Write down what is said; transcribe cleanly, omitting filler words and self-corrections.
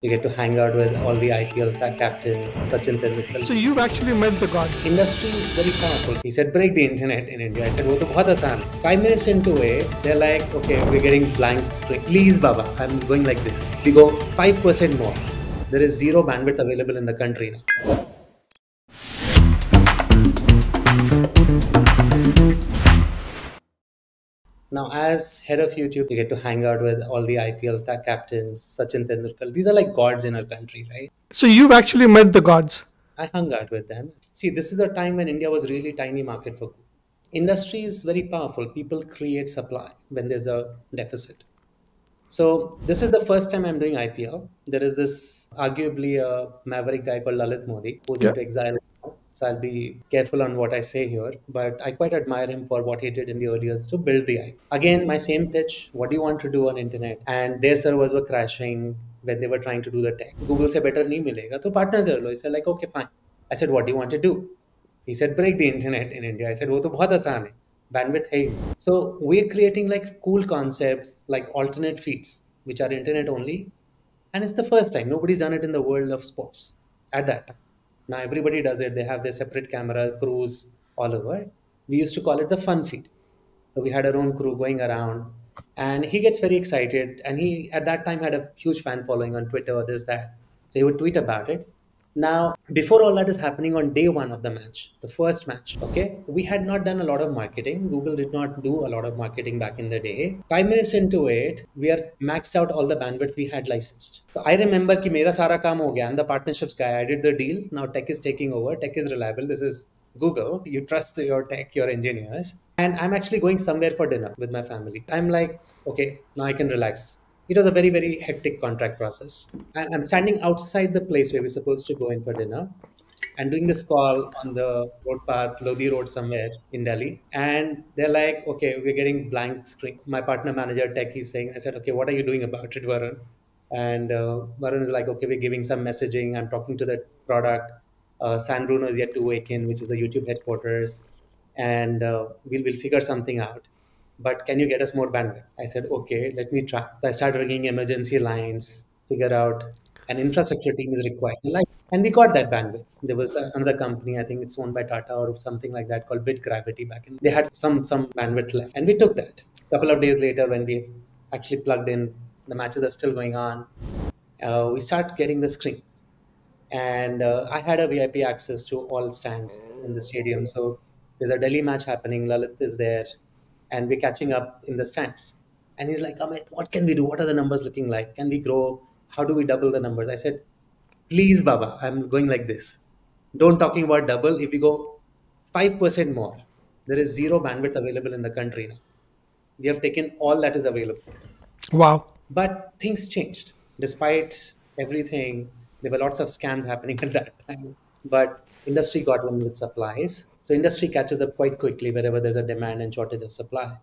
You get to hang out with all the IPL captains, Sachin Tendulkar. So you've actually met the gods. Industry is very powerful. He said, break the internet in India. I said, वो तो बहुत आसान है. 5 minutes into it, they're like, okay, we're getting blank screen. Please, Baba, I'm going like this. We go 5% more. There is zero bandwidth available in the country now. Now, as head of YouTube, you get to hang out with all the IPL captains, Sachin Tendulkar. These are like gods in our country, right? So you've actually met the gods. I hung out with them. See, this is the time when India was really tiny market for. Industry is very powerful. People create supply when there's a deficit. So this is the first time I'm doing IPL. There is this arguably a maverick guy called Lalit Modi who's into exile. So I'll be careful on what I say here, but I quite admire him for what he did in the early years to build the IP. Again, my same pitch. What do you want to do on internet? And their servers were crashing when they were trying to do the tech. Google said better nahi milega, to partner kar lo. He said like, okay, fine. I said, what do you want to do? He said, break the internet in India. I said, वो तो बहुत आसान है. Bandwidth है. So we're creating like cool concepts like alternate feeds, which are internet only. And it's the first time. Nobody's done it in the world of sports at that time. Now everybody does it. They have their separate camera crews all over. We used to call it the fun feed. So we had our own crew going around, and he gets very excited. And he at that time had a huge fan following on Twitter, this, that. So he would tweet about it. Now, before all that is happening on day one of the match, the first match, okay, we had not done a lot of marketing. Google did not do a lot of marketing back in the day. 5 minutes into it, we are maxed out all the bandwidth we had licensed. So I remember कि मेरा सारा काम हो गया. I'm the partnerships guy. I did the deal. Now tech is taking over. Tech is reliable. This is Google. You trust your tech, your engineers. And I'm actually going somewhere for dinner with my family. I'm like, okay, now I can relax. It was a very, very hectic contract process. I'm standing outside the place where we're supposed to go in for dinner and doing this call on the road path, Lodi Road somewhere in Delhi. And they're like, okay, we're getting blank screen. My partner manager, tech, he's saying, I said, okay, what are you doing about it, Varun? And Varun is like, okay, we're giving some messaging. I'm talking to the product. San Bruno is yet to awaken, which is the YouTube headquarters. And we'll figure something out. But can you get us more bandwidth? I said, okay, let me try. So I started ringing emergency lines, figure out an infrastructure team is required. And we got that bandwidth. There was another company, I think it's owned by Tata or something like that, called Bit Gravity back in. They had some bandwidth left. And we took that. A couple of days later, when we actually plugged in, the matches are still going on. We start getting the screen. And I had a VIP access to all stands in the stadium. So there's a Delhi match happening. Lalit is there. And we're catching up in the stands. And he's like, Amit, what can we do? What are the numbers looking like? Can we grow? How do we double the numbers? I said, please, Baba, I'm going like this. Don't talking about double. If we go 5% more, there is zero bandwidth available in the country now. We have taken all that is available. Wow. But things changed. Despite everything, there were lots of scams happening at that time. But industry got one with supplies. So industry catches up quite quickly wherever there's a demand and shortage of supply.